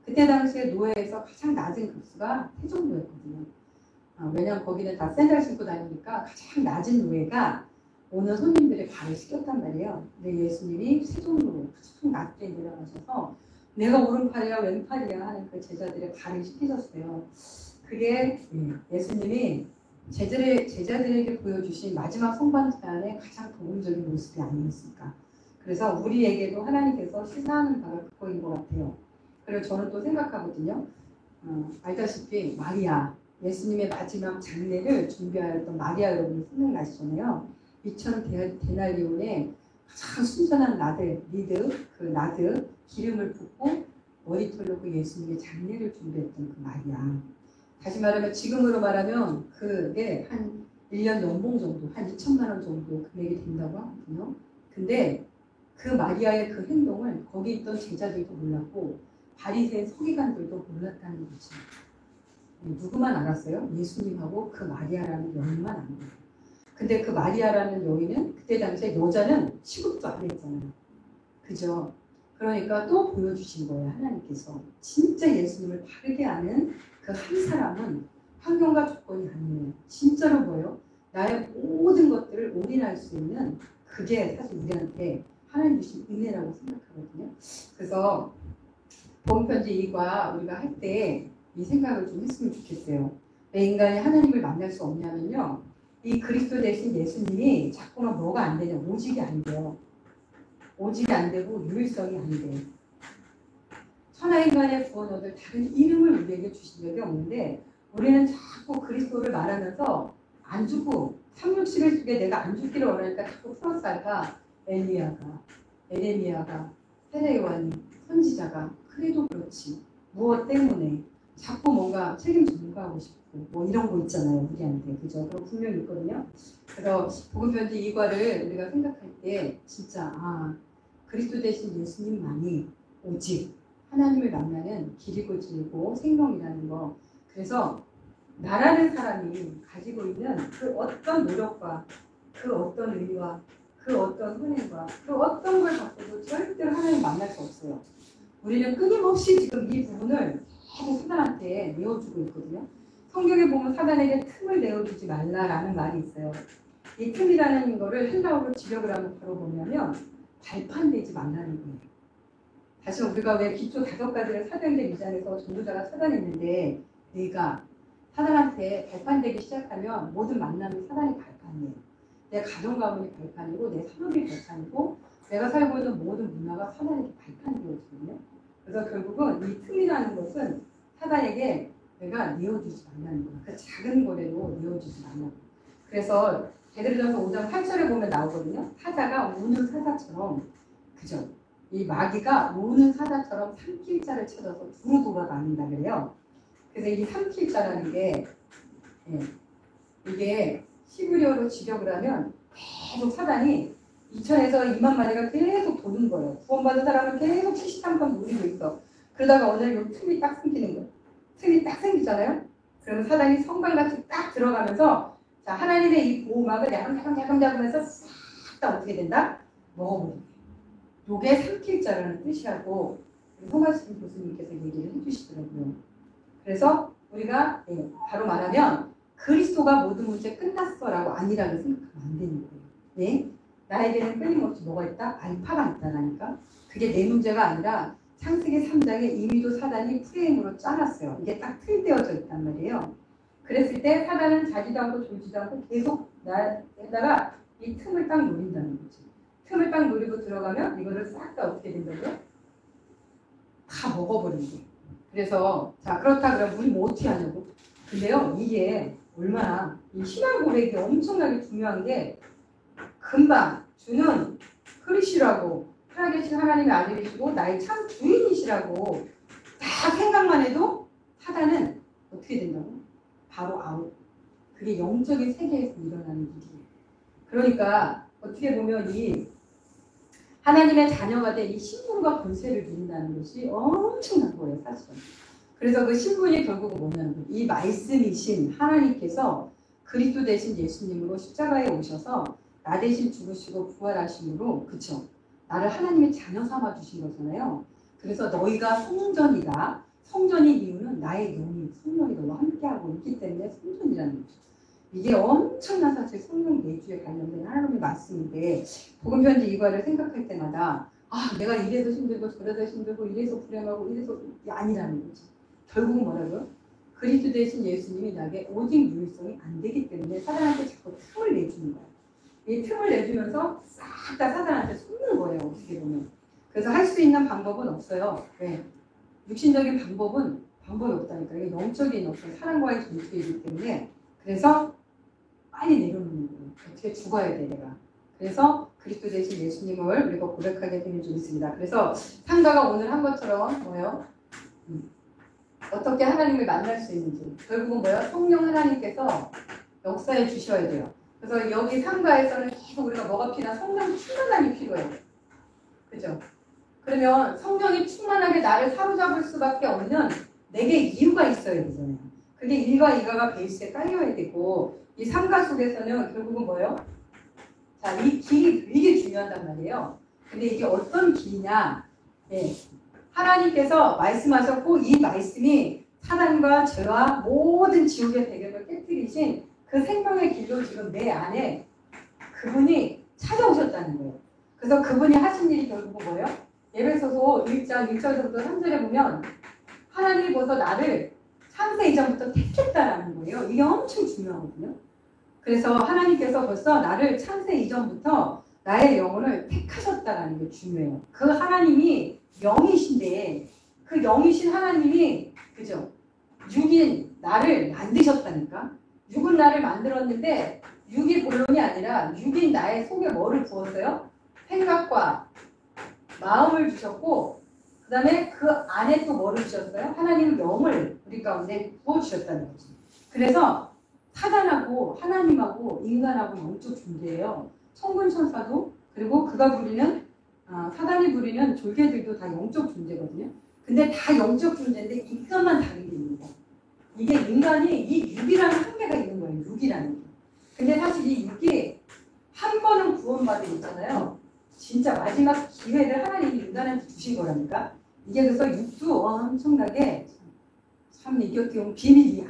그때 당시에 노예에서 가장 낮은 급수가 태종노예거든요. 왜냐하면 거기는 다 샌들 신고 다니니까 가장 낮은 노예가 오는 손님들의 발을 씻겼단 말이에요. 근데 예수님이 세종노예 가장 낮게 내려가셔서 내가 오른팔이야 왼팔이야 하는 그 제자들의 발을 씻기셨어요. 그게 예수님이 제자들에게 보여주신 마지막 성만찬의 가장 도움적인 모습이 아니었을까. 그래서 우리에게도 하나님께서 시사하는 바가 그거인 것 같아요. 그리고 저는 또 생각하거든요. 알다시피 마리아, 예수님의 마지막 장례를 준비하였던 마리아 여러분이 생각나시잖아요. 2,000 데나리온에 가장 순전한 그 나드 기름을 붓고 머리털로 그 예수님의 장례를 준비했던 그 마리아. 다시 말하면 지금으로 말하면 그게 한 1년 연봉 정도, 한 2천만 원 정도 금액이 된다고 하거든요. 근데 그 마리아의 그 행동을 거기 있던 제자들도 몰랐고 바리새인 서기관들도 몰랐다는 거죠. 누구만 알았어요? 예수님하고 그 마리아라는 여인만 안 거예요. 근데 그 마리아라는 여인은 그때 당시에 여자는 취급도 안 했잖아요. 그죠? 그러니까 또 보여주신 거예요. 하나님께서. 진짜 예수님을 바르게 아는 그 한 사람은 환경과 조건이 아니에요. 진짜로 뭐예요? 나의 모든 것들을 올인할 수 있는 그게 사실 우리한테 하나님 주신 은혜라고 생각하거든요. 그래서 복음편지 2과 우리가 할 때 이 생각을 좀 했으면 좋겠어요. 왜 인간이 하나님을 만날 수 없냐면요. 이 그리스도 대신 예수님이 자꾸만 뭐가 안 되냐. 오직이 안 돼요. 오직이 안 되고 유일성이 안 돼요. 천하인간의 구원 얻을 다른 이름을 우리에게 주신 적이 없는데 우리는 자꾸 그리스도를 말하면서 안 죽고 360일 속에 내가 안 죽기를 원하니까 자꾸 플러스 알파 엘리야가 에레미야가 세례요한이 선지자가 그래도 그렇지 무엇 때문에 자꾸 뭔가 책임 전가하고 싶고 뭐 이런 거 있잖아요 우리한테. 그죠? 그럼 분명히 있거든요. 그래서 복음편지 2과를 우리가 생각할 때 진짜 그리스도 대신 예수님만이 오직 하나님을 만나는 길이고 길이고 생명이라는 거. 그래서 나라는 사람이 가지고 있는 그 어떤 노력과 그 어떤 의와 그 어떤 선행과 그 어떤 걸 갖고도 절대로 하나님 만날 수 없어요. 우리는 끊임없이 지금 이 부분을 계속 사단한테 내어주고 있거든요. 성경에 보면 사단에게 틈을 내어주지 말라라는 말이 있어요. 이 틈이라는 거를 헬라어로 지력을 하면 바로 뭐냐면 발판되지 말라는 거예요. 다시 우리가 왜 기초 5가지를 사도행전 2장에서 전도자가 차단했는데 내가 사단한테 발판되기 시작하면 모든 만남이 사단이 발판이에요. 내 가정 가문이 발판이고 내 산업이 발판이고 내가 살고 있는 모든 문화가 사단에게 발판이 되어지거든요. 그래서 결국은 이 틈이라는 것은 사단에게 내가 내어주지 말라는 거야. 그 작은 거래도 내어주지 말라고. 그래서 베드로전서 5장 8절에 보면 나오거든요. 사자가 우는 사자처럼 그죠? 이 마귀가 우는 사자처럼 삼킬 자를 찾아서 두루 돌아다닌다 그래요. 그래서 이 삼킬 자라는 게 이게 히브리어로 직역을 하면 계속 사단이 2천에서 2만 마리가 계속 도는 거예요. 구원받은 사람은 계속 73번 노리고 있어. 그러다가 오늘 요 틈이 딱 생기는 거예요. 틈이 딱 생기잖아요. 그러면 사단이 성광같이 딱 들어가면서 자 하나님의 이 보호막을 야금야금 잡으면서 싹 다 어떻게 된다? 먹어버린다. 요게 삼킬자라는 뜻이라고 호마스 교수님께서 얘기를 해주시더라고요. 그래서 우리가 바로 말하면 그리스도가 모든 문제 끝났어라고 아니라고 생각하면 안 되는 거예요. 네? 나에게는 끊임없이 뭐가 있다? 알파가 있다라니까. 그게 내 문제가 아니라 창세기 3장에 이미도 사단이 프레임으로 짜놨어요. 이게 딱 틀되어져 있단 말이에요. 그랬을 때 사단은 자지도 않고 졸지도 않고 계속 나에다가 이 틈을 딱 노린다는 거지. 틈을 딱 노리고 들어가면 이거를 싹 다 어떻게 된다고요? 다 먹어버린대. 그래서 자 그렇다 그러면 우리 뭐 어떻게 하냐고. 근데요 이게 얼마나 이 신앙 고백이 엄청나게 중요한 게 금방 주는 그리시라고 살아계신 하나님의 아들이시고 나의 참 주인이시라고 다 생각만 해도 사단은 어떻게 된다고? 바로 아웃. 그게 영적인 세계에서 일어나는 일이에요. 그러니까 어떻게 보면 이 하나님의 자녀가 된 이 신분과 권세를 누린다는 것이 엄청난 거예요, 사실은. 그래서 그 신분이 결국은 뭐냐면 이 말씀이신 하나님께서 그리스도 대신 예수님으로 십자가에 오셔서 나 대신 죽으시고 부활하심으로 그쵸? 나를 하나님의 자녀 삼아 주신 거잖아요. 그래서 너희가 성전이다. 성전인 이유는 나의 영이 성령이 너와 함께하고 있기 때문에 성전이라는 거죠. 이게 엄청난 사실 성령 내주에 관련된 하나님의 말씀인데 복음편지 이거를 생각할 때마다 아 내가 이래서 힘들고 저래서 힘들고 이래서 불행하고 이래서 아니라는 거지. 결국은 뭐라고요? 그리스도 대신 예수님이 나에게 오직 유일성이 안 되기 때문에 사단한테 자꾸 틈을 내주는 거예요. 이 틈을 내주면서 싹 다 사단한테 속는 거예요. 어떻게 보면. 그래서 할 수 있는 방법은 없어요. 네. 육신적인 방법이 없다니까. 이게 영적인 어떤 사랑과의 전투이기 때문에 그래서 빨리 내려놓는 거예요. 어떻게 죽어야 돼 내가. 그래서 그리스도 대신 예수님을 우리가 고백하게 되는 줄 있습니다. 그래서 상가가 오늘 한 것처럼 뭐예요? 어떻게 하나님을 만날 수 있는지 결국은 뭐예요? 성령 하나님께서 역사해 주셔야 돼요. 그래서 여기 상가에서는 계속 우리가 뭐가 필요한 성령 충만함이 필요해요. 그죠? 그러면 성령이 충만하게 나를 사로잡을 수밖에 없는 내게 이유가 있어야 되잖아요. 그게 1과 2가가 베이스에 깔려야 되고 이 상가 속에서는 결국은 뭐예요? 자, 이 길이 되게 중요하단 말이에요. 근데 이게 어떤 길이냐? 네. 하나님께서 말씀하셨고 이 말씀이 사단과 죄와 모든 지옥의 배경을 깨뜨리신 그 생명의 길로 지금 내 안에 그분이 찾아오셨다는 거예요. 그래서 그분이 하신 일이 결국은 뭐예요? 에베소서 1장 1절부터 3절에 보면 하나님이 벌써 나를 창세 이전부터 택했다라는 거예요. 이게 엄청 중요하거든요. 그래서 하나님께서 벌써 나를 창세 이전부터 나의 영혼을 택하셨다라는 게 중요해요. 그 하나님이 영이신데 그 영이신 하나님이 그죠? 육인 나를 만드셨다니까. 육은 나를 만들었는데 육이 본론이 아니라 육인 나의 속에 뭐를 부었어요? 생각과 마음을 주셨고 그 다음에 그 안에 또 뭐를 주셨어요? 하나님 영을 우리 가운데 부어주셨다는 거지. 그래서 사단하고 하나님하고 인간하고 영적 존재예요. 천군 천사도 그리고 그가 부리는 사단이 부리는 졸개들도 다 영적 존재거든요. 근데 다 영적 존재인데 인간만 다른 게 있는 거예요. 이게 인간이 이 육이라는 한계가 있는 거예요. 육이라는 게. 근데 사실 이 육이 한 번은 구원받은 있잖아요. 진짜 마지막 기회를 하나님이 인간한테 주신 거라니까. 이게 그래서 육도 엄청나게 참 이게 어떻게 보면 비밀이야.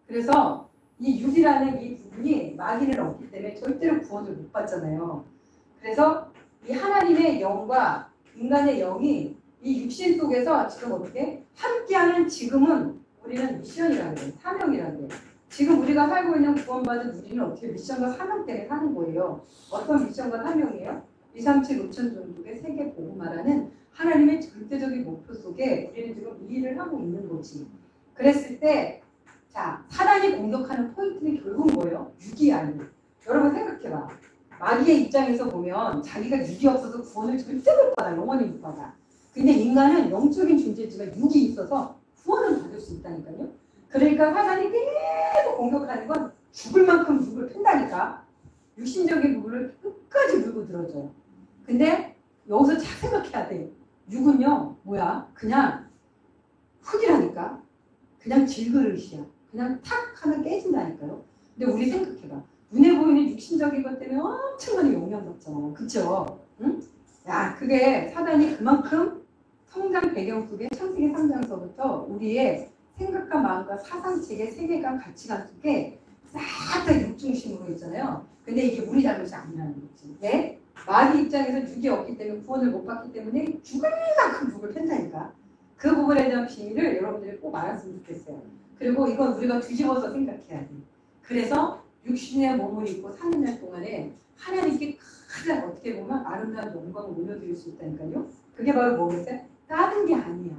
그래서 이 육이라는 이 부분이 마귀를 얻기 때문에 절대로 구원을 못 받잖아요. 그래서 이 하나님의 영과 인간의 영이 이 육신 속에서 지금 어떻게 함께하는 지금은 우리는 미션이라고 해요. 사명이라고 해요. 지금 우리가 살고 있는 구원받은 우리는 어떻게 미션과 사명 때문에 사는 거예요. 어떤 미션과 사명이에요? 237 5천 종족의 세계 복음화라는 하나님의 절대적인 목표 속에 우리는 지금 이 일을 하고 있는 거지. 그랬을 때 자, 사단이 공격하는 포인트는 결국 뭐예요? 육이 아니에요. 여러분 생각해봐. 마귀의 입장에서 보면 자기가 육이 없어서 구원을 절대 못 받아. 영원히 못 받아. 근데 인간은 영적인 존재지만 육이 있어서 구원을 받을 수 있다니까요. 그러니까 사단이 계속 공격하는 건 죽을 만큼 육을 팬다니까. 육신적인 부분을 끝까지 물고 들어줘요. 근데 여기서 잘 생각해야 돼. 육은요, 뭐야? 그냥 흙이라니까. 그냥 질그릇이야. 그냥 탁 하면 깨진다니까요. 근데 우리 생각해봐. 눈에 보이는 육신적인 것 때문에 엄청 많이 영향받잖아요. 그쵸? 응? 야, 그게 사단이 그만큼 성장 배경 속에 창세기 3장서부터 우리의 생각과 마음과 사상체계, 세계관, 가치관 속에 싹 다 육중심으로 있잖아요. 근데 이게 우리 잘못이 아니라는 거지. 네? 마귀 입장에서 육이 없기 때문에 구원을 못 받기 때문에 죽을 만큼 죽을 팬다니까. 그 부분에 대한 비밀을 여러분들이 꼭 알았으면 좋겠어요. 그리고 이건 우리가 뒤집어서 생각해야 돼. 그래서 육신의 몸을 입고 사는 날 동안에 하나님께 가장 어떻게 보면 아름다운 영광을 올려드릴 수 있다니까요. 그게 바로 뭐겠어요? 다른 게 아니야.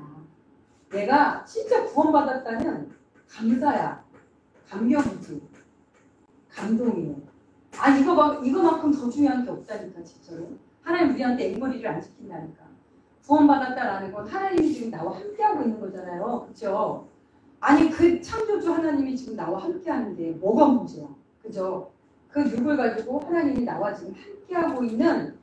내가 진짜 구원받았다는 감사야. 감격이지. 감동이에요. 아, 이거만큼 더 중요한 게 없다니까, 진짜로. 하나님 우리한테 앵머리를 안 시킨다니까. 구원받았다라는 건 하나님이 지금 나와 함께하고 있는 거잖아요. 그죠? 아니, 그 창조주 하나님이 지금 나와 함께하는데 뭐가 문제야? 그죠? 그 육을 가지고 하나님이 나와 지금 함께하고 있는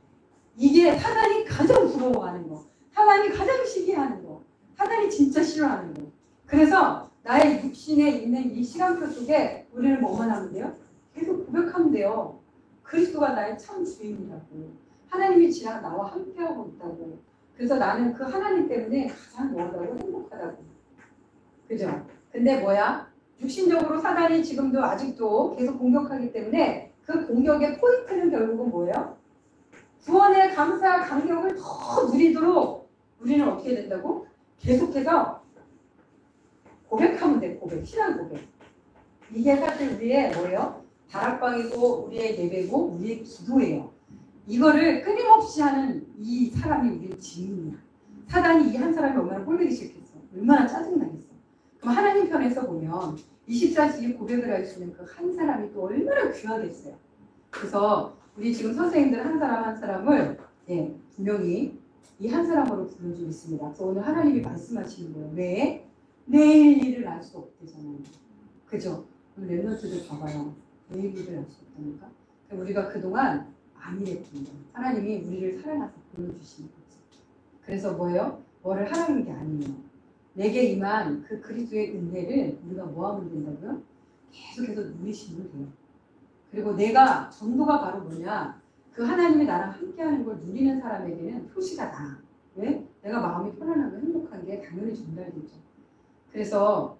이게 사단이 가장 부러워하는 거. 사단이 가장 시기하는 거. 사단이 진짜 싫어하는 거. 그래서 나의 육신에 있는 이 시간표 속에 우리는 뭐만 하면 돼요? 계속 고백하면 돼요. 그리스도가 나의 참 주인이라고. 하나님이 지랑 나와 함께하고 있다고. 그래서 나는 그 하나님 때문에 가장 뭐하다고 행복하다고. 그죠? 근데 뭐야? 육신적으로 사단이 지금도 아직도 계속 공격하기 때문에 그 공격의 포인트는 결국은 뭐예요? 구원의 감사, 감격을 더 누리도록 우리는 어떻게 된다고? 계속해서 고백하면 돼. 고백. 신앙 고백. 이게 사실 우리의 뭐예요? 다락방이고 우리의 예배고 우리의 기도예요. 이거를 끊임없이 하는 이 사람이 우리의 지인이야. 사단이 이 한 사람이 얼마나 꼴보기 싫겠어. 얼마나 짜증나겠어. 그럼 하나님 편에서 보면 24시간 고백을 할 수 있는 그 한 사람이 또 얼마나 귀하겠어요. 그래서 우리 지금 선생님들 한 사람 한 사람을 분명히 이 한 사람으로 부르고 있습니다. 그래서 오늘 하나님이 말씀하시는 거예요. 왜? 내일 일을 알 수 없대잖아요. 그죠? 오늘 랩런트들 봐봐요. 내일 일을 알 수 없다니까. 우리가 그동안 안 일했군요. 하나님이 우리를 사랑해서 보여주시는 거지. 그래서 뭐예요? 뭐를 하라는 게 아니에요. 내게 임한 그 그리스도의 은혜를 우리가 뭐 하면 된다고요? 계속해서 누리시면 돼요. 그리고 내가 전도가 바로 뭐냐? 그 하나님이 나랑 함께하는 걸 누리는 사람에게는 표시가 나. 왜? 내가 마음이 편안하고 행복한 게 당연히 전달되죠. 그래서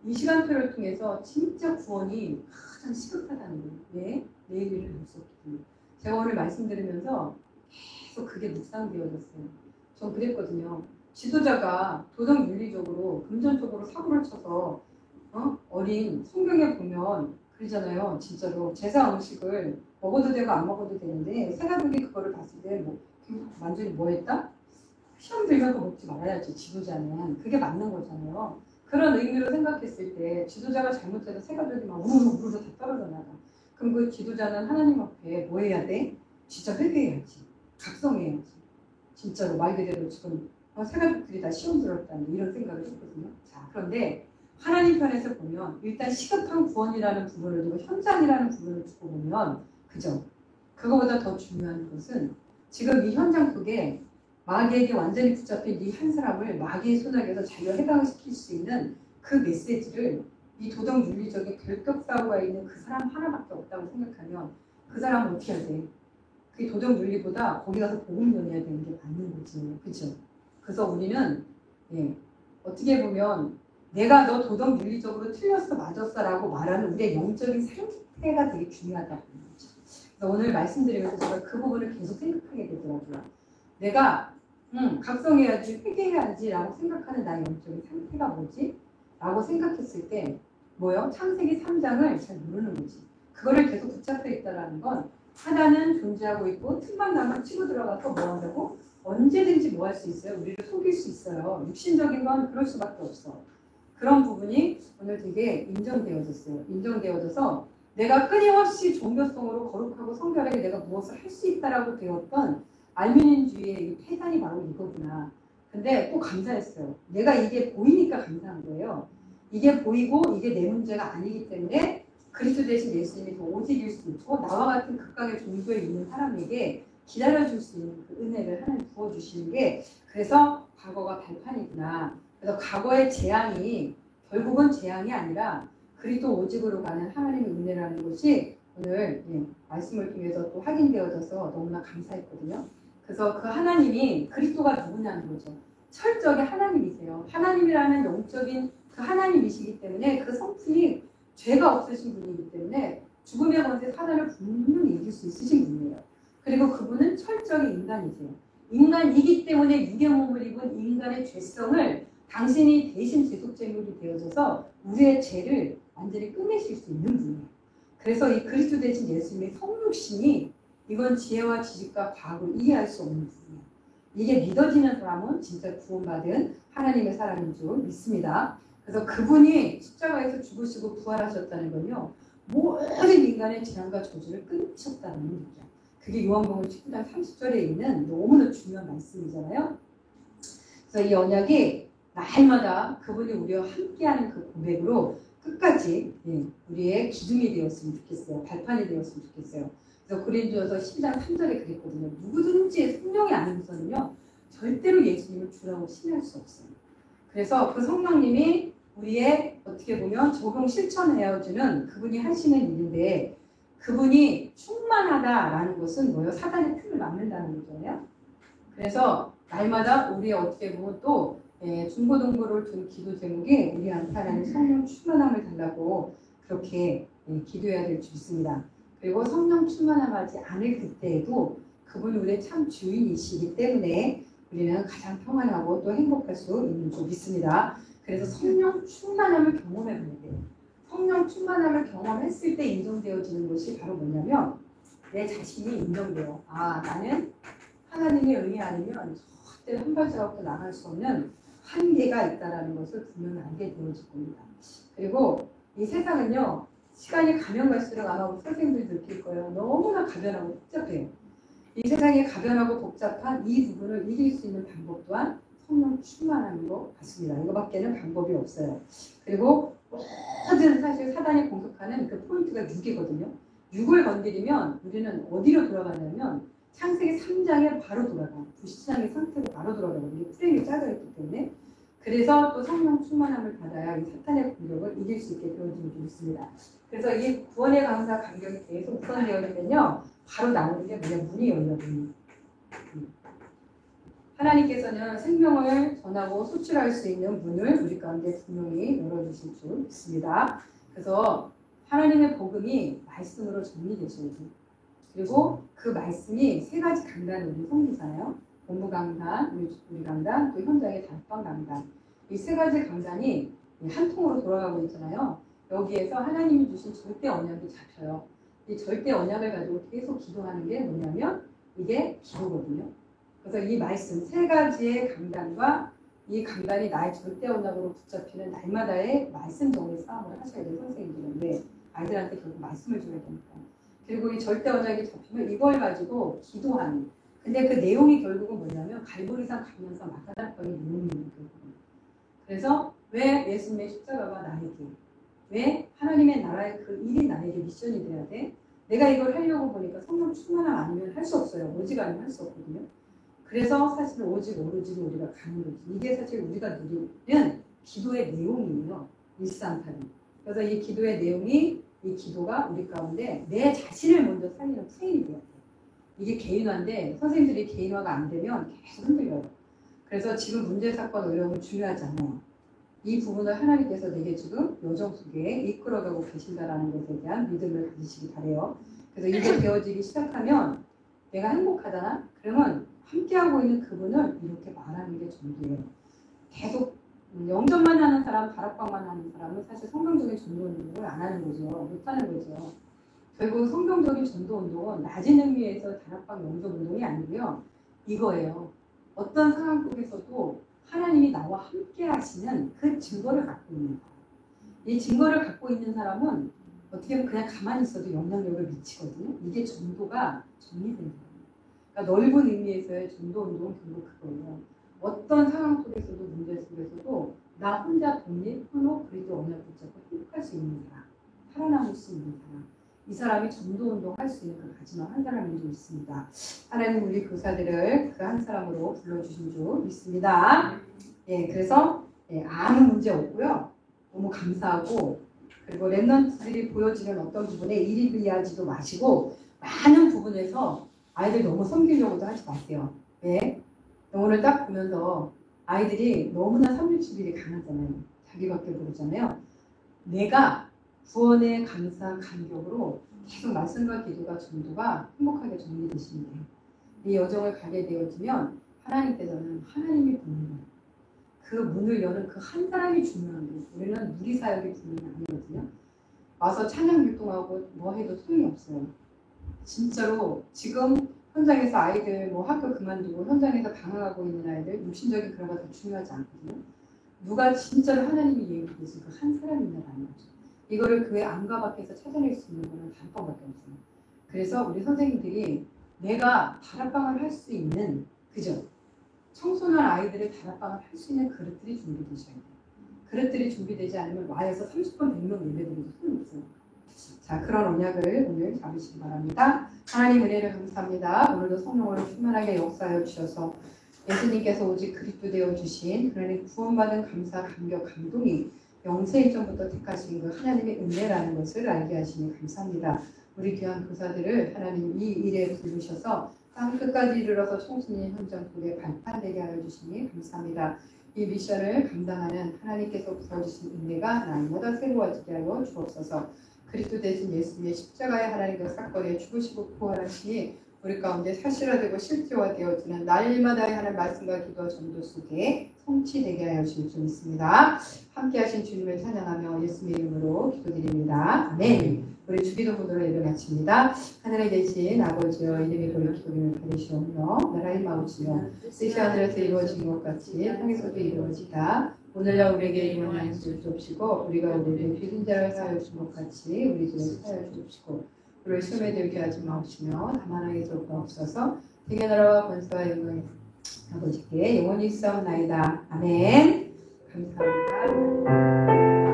이 시간표를 통해서 진짜 구원이 가장 시급하다는 거예요. 왜? 내일 일을 할 수 없기 때문에. 제가 오늘 말씀드리면서 계속 그게 묵상되어졌어요. 전 그랬거든요. 지도자가 도덕 윤리적으로 금전적으로 사고를 쳐서 어린 성경에 보면 그러잖아요. 진짜로 제사 음식을 먹어도 되고 안 먹어도 되는데 세가족이 그거를 봤을 때 뭐 완전히 뭐 했다? 시험 들면서 먹지 말아야지. 지도자는 그게 맞는 거잖아요. 그런 의미로 생각했을 때 지도자가 잘못해서 세가족이 막 우르르 다 떨어져 나가. 그럼 그 지도자는 하나님 앞에 뭐 해야 돼? 진짜 회개해야지. 각성해야지. 진짜로 말 그대로 지금 세가족들이 다 시험 들었다는 이런 생각을 했거든요. 자, 그런데 하나님 편에서 보면 일단 시급한 구원이라는 부분을 두고 현장이라는 부분을 두고 보면 그죠? 그거보다 더 중요한 것은 지금 이 현장 속에 마귀에게 완전히 붙잡힌 이 한 사람을 마귀의 손아귀에서 자기가 해방시킬 수 있는 그 메시지를 이 도덕 윤리적인 결격사고가 있는 그 사람 하나밖에 없다고 생각하면 그 사람은 어떻게 해야 돼? 그 도덕 윤리보다 거기 가서 복음 전해야 되는 게 맞는 거지. 그죠? 그래서 우리는 어떻게 보면 내가 너 도덕 윤리적으로 틀렸어 맞았어라고 말하는 우리의 영적인 상태가 되게 중요하다고 거죠. 그래서 오늘 말씀드리면서 제가 그 부분을 계속 생각하게 되더라고요. 내가 각성해야지 회개해야지 라고 생각하는 나의 영적인 상태가 뭐지? 라고 생각했을 때 뭐요? 창세기 3장을 잘 모르는 거지. 그거를 계속 붙잡혀 있다는 건 하나는 존재하고 있고 틈만 나면 치고 들어가서 뭐 한다고? 언제든지 뭐 할 수 있어요? 우리를 속일 수 있어요. 육신적인 건 그럴 수밖에 없어. 그런 부분이 오늘 되게 인정되어졌어요. 인정되어져서 내가 끊임없이 종교성으로 거룩하고 성결하게 내가 무엇을 할 수 있다라고 배웠던 알미닌주의의 이 폐단이 바로 이거구나. 근데 또 감사했어요. 내가 이게 보이니까 감사한 거예요. 이게 보이고 이게 내 문제가 아니기 때문에 그리스도 대신 예수님이 더 오직일 수 있고 나와 같은 극강의 종교에 있는 사람에게 기다려줄 수 있는 그 은혜를 하나님 부어주시는 게 그래서 과거가 발판이구나. 그래서 과거의 재앙이 결국은 재앙이 아니라 그리스도 오직으로 가는 하나님의 은혜라는 것이 오늘 말씀을 통해서 또 확인되어져서 너무나 감사했거든요. 그래서 그 하나님이 그리스도가 누구냐는 거죠. 철저하게 하나님이세요. 하나님이라는 영적인 그 하나님이시기 때문에 그 성품이 죄가 없으신 분이기 때문에 죽음의 권세 사단을 분명히 이길 수 있으신 분이에요. 그리고 그분은 철저하게 인간이세요. 인간이기 때문에 육의 몸을 입은 인간의 죄성을 당신이 대신 제속제물이 되어져서 우리의 죄를 완전히 끝내실 수 있는 분이에요. 그래서 이 그리스도 대신 예수님의 성육신이 이건 지혜와 지식과 과학을 이해할 수 없는 부분이에요. 이게 믿어지는 사람은 진짜 구원받은 하나님의 사람인 줄 믿습니다. 그래서 그분이 십자가에서 죽으시고 부활하셨다는 건요. 모든 인간의 재앙과 저주를 끊으셨다는 얘기죠. 그게 요한복음 19장 30절에 있는 너무나 중요한 말씀이잖아요. 그래서 이 언약이 날마다 그분이 우리와 함께하는 그 고백으로 끝까지 우리의 기둥이 되었으면 좋겠어요. 발판이 되었으면 좋겠어요. 그래서 고린도서 12장 3절에 그랬거든요. 누구든지 성령이 아니고서는요. 절대로 예수님을 주라고 신뢰할 수 없어요. 그래서 그 성령님이 우리의 어떻게 보면 적용 실천해야지는 그분이 하시는 일인데 그분이 충만하다라는 것은 뭐예요? 사단의 틈을 막는다는 거잖아요. 그래서 날마다 우리 어떻게 보면 또 중고등부를 둔 기도 제목이 우리한테 하나님 성령 충만함을 달라고 그렇게 기도해야 될 줄 믿습니다. 그리고 성령 충만함하지 않을 그때에도 그분이 우리의 참 주인이시기 때문에 우리는 가장 평안하고 또 행복할 수 있는 줄 믿습니다. 그래서 성령 충만함을 경험해 봐야 돼요. 성령 충만함을 경험했을 때 인정되어지는 것이 바로 뭐냐면 내 자신이 인정돼요. 아, 나는 하나님의 은혜 아니면 절대 한 발자국도 나갈 수 없는 한계가 있다는 것을 분명히 알게 되어질 겁니다. 그리고 이 세상은요. 시간이 가면 갈수록 아마 우리 선생님들이 느낄 거예요. 너무나 가변하고 복잡해요. 이 세상에 가변하고 복잡한 이 부분을 이길 수 있는 방법 또한 성령 충만하는 것 같습니다. 이거밖에는 방법이 없어요. 그리고 모든 사실 사단이 공격하는 그 포인트가 6이거든요. 6을 건드리면 우리는 어디로 돌아가냐면 창세기 3장에 바로 돌아가. 불신앙의 상태로 바로 돌아가거든요. 프레임이 짜져있기 때문에. 그래서 또 성령 충만함을 받아야 이 사탄의 공격을 이길 수 있게 되어지는 게 있습니다. 그래서 이 구원의 강사 간격이 계속 우선되어지면요. 바로 나오는 게 뭐냐 문이 열려요. 하나님께서는 생명을 전하고 소출할 수 있는 문을 우리 가운데 분명히 열어주실 줄 믿습니다. 그래서 하나님의 복음이 말씀으로 정리되셔야 돼요. 그리고 그 말씀이 세 가지 강단을 우리 섬기잖아요. 본부 강단, 우리 강단, 또 현장의 단방 강단. 이 세 가지 강단이 한 통으로 돌아가고 있잖아요. 여기에서 하나님이 주신 절대 언약이 잡혀요. 이 절대 언약을 가지고 계속 기도하는 게 뭐냐면 이게 기도거든요. 그래서 이 말씀 세 가지의 강단과 이 강단이 나의 절대 언약으로 붙잡히는 날마다의 말씀 정리 싸움을 하셔야 돼요. 선생님들은. 아이들한테 결국 말씀을 줘야 되니까. 그리고 이 절대 언약이 잡히면 이걸 가지고 기도하는. 근데 그 내용이 결국은 뭐냐면 갈보리산 가면서 마가다락방의 내용이에요. 결국은. 그래서 왜 예수님의 십자가가 나에게, 왜 하나님의 나라의 그 일이 나에게 미션이 돼야 돼? 내가 이걸 하려고 보니까 성령 충만함 아니면 할 수 없어요. 오직 아니면 할 수 없거든요. 그래서 사실 오직 오로지로 우리가 가는 거지. 이게 사실 우리가 누리는 기도의 내용이에요. 일상타임. 그래서 이 기도의 내용이 이 기도가 우리 가운데 내 자신을 먼저 살리는 프레임이 돼야 돼요. 이게 개인화인데 선생님들이 개인화가 안 되면 계속 흔들려요. 그래서 지금 문제, 사건, 어려움은 중요하지 않아요. 이 부분을 하나님께서 내게 지금 여정 속에 이끌어가고 계신다는 것에 대한 믿음을 가지시기 바래요. 그래서 이게 되어지기 시작하면 내가 행복하잖아? 그러면 함께하고 있는 그분을 이렇게 말하는 게 전부예요. 계속 영접만 하는 사람, 다락방만 하는 사람은 사실 성경적인 전도 운동을 안 하는 거죠. 못 하는 거죠. 결국 성경적인 전도 운동은 낮은 의미에서 다락방 영접 운동이 아니고요. 이거예요. 어떤 상황 속에서도 하나님이 나와 함께 하시는 그 증거를 갖고 있는 거예요. 이 증거를 갖고 있는 사람은 어떻게 보면 그냥 가만히 있어도 영향력을 미치거든요. 이게 전도가 정리된 거예요. 그러니까 넓은 의미에서의 전도 운동은 결국 그거예요. 어떤 상황 속에서도 문제 속에서도 나 혼자 독립, 혼옥, 그리도 언약 붙잡고 행복할 수 있는 사람, 살아남을 수 있는 사람, 이 사람이 전도 운동 할 수 있는 그 마지막 한 사람인 줄 믿습니다. 하나님 우리 교사들을 그 한 사람으로 불러주신 줄 믿습니다. 그래서 예, 아무 문제 없고요. 너무 감사하고 그리고 랩런트들이 보여지는 어떤 부분에 일희비하지도 마시고 많은 부분에서 아이들 너무 섬기려고도 하지 마세요. 왜? 오늘 딱 보면서 아이들이 너무나 361이 강하잖아요. 자기밖에 모르잖아요. 내가 구원의 감사 감격으로 계속 말씀과 기도가 전도가 행복하게 정리되시면 돼요. 이 여정을 가게 되어지면 하나님께서는 하나님이 보는 거예요. 그 문을 여는 그 한 사람이 중요한 거예요. 우리는 무리 사역이 분명히 아니거든요. 와서 찬양 활동하고 뭐 해도 소용이 없어요. 진짜로 지금 현장에서 아이들 뭐 학교 그만두고 현장에서 방황하고 있는 아이들 육신적인 그런 거 다 중요하지 않거든요. 누가 진짜로 하나님이 얘기해주신 그 한 사람이냐라는 거죠. 이거를 그 안과 밖에서 찾아낼 수 있는 거는 단번밖에 없어요. 그래서 우리 선생님들이 내가 다락방을 할 수 있는 그죠? 청소년 아이들의 다락방을 할 수 있는 그릇들이 준비되셔야 돼요. 그릇들이 준비되지 않으면 와에서 30분 100명 예배드려도 소용없어요. 자, 그런 언약을 오늘 잡으시기 바랍니다. 하나님 은혜를 감사합니다. 오늘도 성령으로 충만하게 역사하여 주셔서 예수님께서 오직 그리스도 되어 주신 하나님 구원받은 감사, 감격, 감동이 영세 이전부터 택하신 그 하나님의 은혜라는 것을 알게 하시니 감사합니다. 우리 귀한 교사들을 하나님 이 일에 부르셔서 땅 끝까지 이르러서 청순의 현장 속에 발판되게 하여 주시니 감사합니다. 이 미션을 감당하는 하나님께서 부어주신 은혜가 날마다 새로워지게 하여 주옵소서. 그리스도 대신 예수님의 십자가의 하나님의 사건에 죽으시고 부활하시니 우리 가운데 사실화되고 실제화되어지는 날마다의 하나님 말씀과 기도와 전도 속에 성취되게 하여 주실 줄 믿습니다. 함께 하신 주님을 찬양하며 예수님의 이름으로 기도드립니다. 아멘. 우리 주기도문으로 예배 마칩니다. 하늘에 계신 아버지여 이름이 거룩히 여김을 받으시오며 나라의 마음이여 뜻이 하늘에서 이루어진 것 같이 땅에서도 이루어지다. 오늘날 우리에게 이름을 양식을 주옵시고 우리가 우리에게 빚은 자를 사하여 준 것 같이 우리 죄를 사하여 주옵시고 우리를 시험에 들게 하지 마옵시며 다만 악에서 구하옵소서. 대개 나라와 권세와 영광이 아버지께 영원히 있사옵나이다. 아멘. 감사합니다.